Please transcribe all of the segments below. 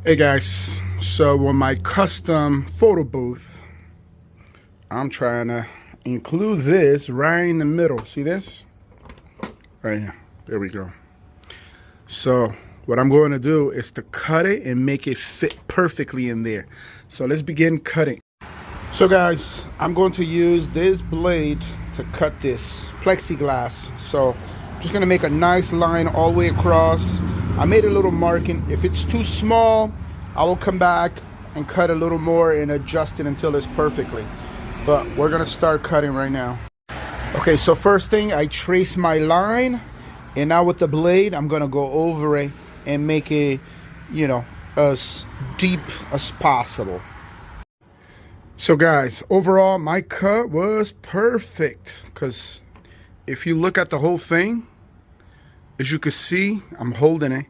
Hey guys, so with my custom photo booth, I'm trying to include this right in the middle. See this? Right here. There we go. So what I'm going to do is to cut it and make it fit perfectly in there. So let's begin cutting. So guys, I'm going to use this blade to cut this plexiglass. So I'm just going to make a nice line all the way across. I made a little marking. If it's too small, I will come back and cut a little more and adjust it until it's perfectly. But we're going to start cutting right now. Okay, so first thing, I trace my line, and now with the blade, I'm going to go over it and make it, as deep as possible. So guys, overall, my cut was perfect, because if you look at the whole thing, as you can see, I'm holding it,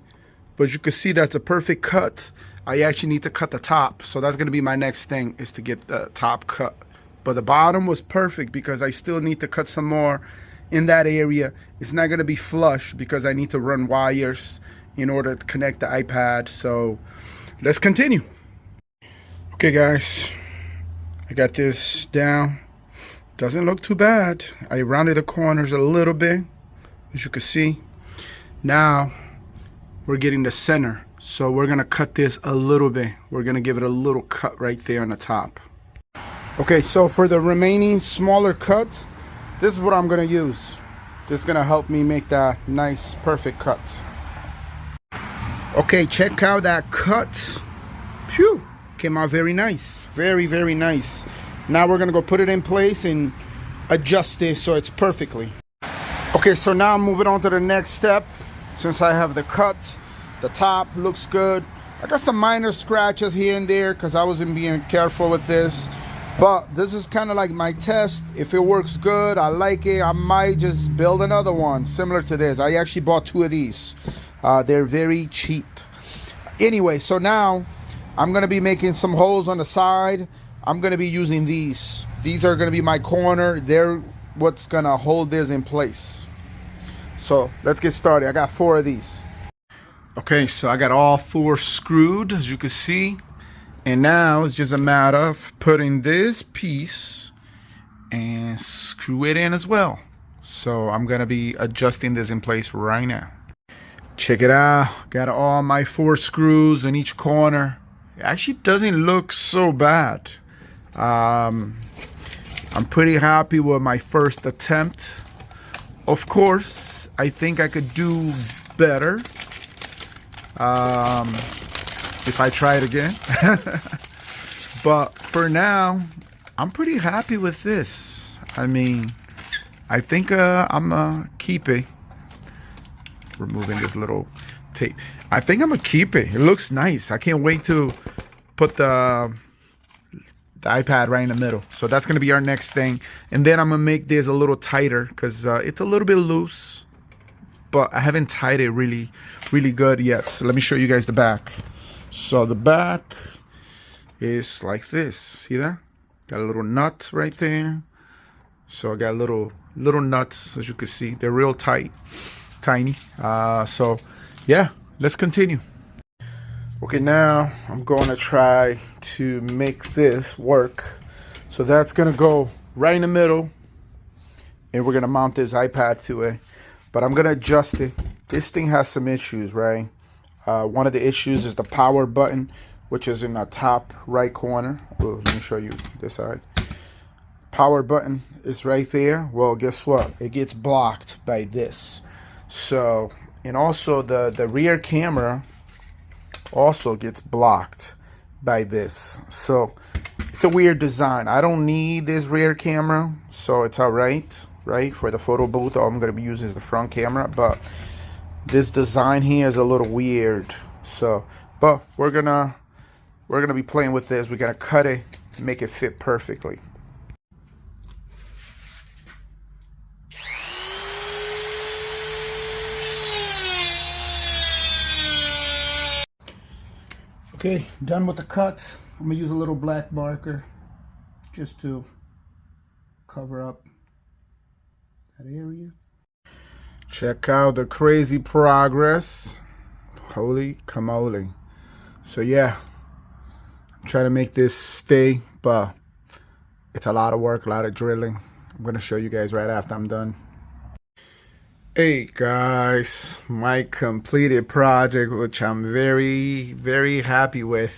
but you can see that's a perfect cut. I actually need to cut the top, so that's going to be my next thing, is to get the top cut. But the bottom was perfect because I still need to cut some more in that area. It's not going to be flush because I need to run wires in order to connect the iPad. So let's continue. Okay guys, I got this down. Doesn't look too bad. I rounded the corners a little bit, as you can see. Now we're getting the center, so we're gonna cut this a little bit. We're gonna give it a little cut right there on the top. Okay, so for the remaining smaller cut, this is what I'm gonna use. This is gonna help me make that nice perfect cut. Okay, check out that cut. Phew, came out very nice. Very nice. Now we're gonna go put it in place and adjust it so it's perfectly. Okay, so now I'm moving on to the next step. Since I have the cut, the top looks good. I got some minor scratches here and there because I wasn't being careful with this. But this is kind of like my test. If it works good, I like it, I might just build another one similar to this. I actually bought 2 of these. They're very cheap. Anyway, so now I'm going to be making some holes on the side. I'm going to be using these. These are going to be my corner. They're what's going to hold this in place. So let's get started. I got 4 of these. Okay, so I got all 4 screwed, as you can see. And now it's just a matter of putting this piece and screw it in as well. So I'm going to be adjusting this in place right now. Check it out. Got all my 4 screws in each corner. It actually doesn't look so bad. I'm pretty happy with my first attempt. Of course, I think I could do better if I try it again. But for now, I'm pretty happy with this. I mean, I think I'm gonna keep it. Removing this little tape. I think I'm gonna keep it. It looks nice. I can't wait to put the iPad right in the middle. So that's gonna be our next thing. And then I'm gonna make this a little tighter because it's a little bit loose, but I haven't tied it really good yet. So let me show you guys the back. So the back is like this. See that? Got a little nut right there. So I got little nuts, as you can see. They're real tight, tiny. So yeah, let's continue. Okay, now I'm going to try to make this work. So that's going to go right in the middle, and we're going to mount this iPad to it. But I'm going to adjust it. This thing has some issues, right? One of the issues is the power button, which is in the top right corner. Well, let me show you this side. Power button is right there. Well, guess what? It gets blocked by this. So, and also the rear camera also gets blocked by this. So it's a weird design. I don't need this rear camera, so it's all right, for the photo booth. All I'm going to be using is the front camera, but this design here is a little weird. So, but we're gonna be playing with this. We're gonna cut it and make it fit perfectly. Okay, done with the cut. I'm gonna use a little black marker just to cover up that area. Check out the crazy progress. Holy camole. So yeah, I'm trying to make this stay, but it's a lot of work, a lot of drilling. I'm gonna show you guys right after I'm done. Hey guys, my completed project, which I'm very, very happy with.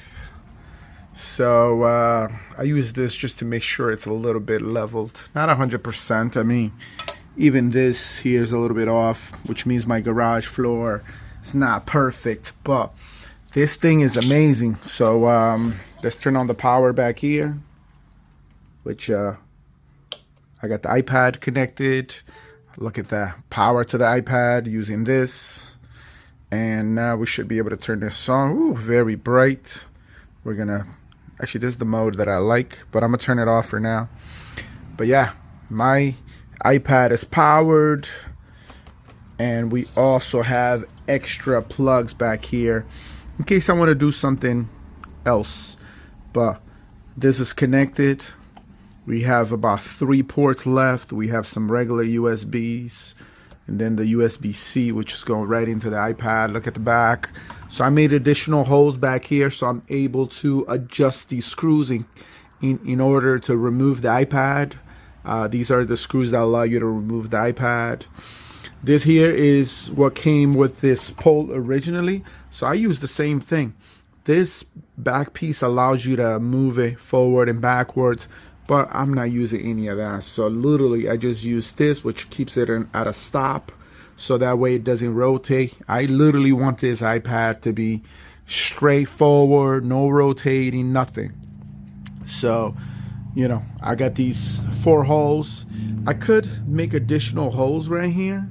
So I use this just to make sure it's a little bit leveled. Not 100%. I mean, even this here is a little bit off, which means my garage floor is not perfect. But this thing is amazing. So let's turn on the power back here, which I got the iPad connected. Look at that, power to the iPad using this. And now we should be able to turn this on. Ooh, very bright. We're gonna, actually this is the mode that I like, but I'm gonna turn it off for now. But yeah, my iPad is powered, and we also have extra plugs back here in case I want to do something else. But this is connected. We have about 3 ports left. We have some regular USBs, and then the USB-C, which is going right into the iPad. Look at the back. So I made additional holes back here, so I'm able to adjust these screws in order to remove the iPad. These are the screws that allow you to remove the iPad. This here is what came with this pole originally, so I use the same thing. This back piece allows you to move it forward and backwards, but I'm not using any of that. So literally I just use this, which keeps it at a stop, so that way it doesn't rotate. I literally want this iPad to be straightforward, no rotating, nothing. So, you know, I got these 4 holes. I could make additional holes right here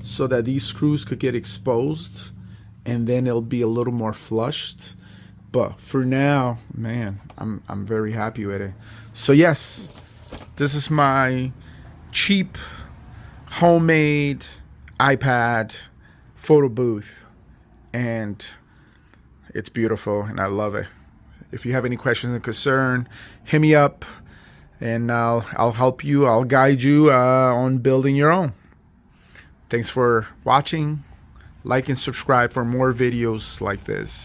so that these screws could get exposed, and then it'll be a little more flushed. But for now, man, I'm very happy with it. So yes, this is my cheap homemade iPad photo booth, and it's beautiful and I love it. If you have any questions and concern, hit me up and I'll help you. I'll guide you on building your own. Thanks for watching. Like and subscribe for more videos like this.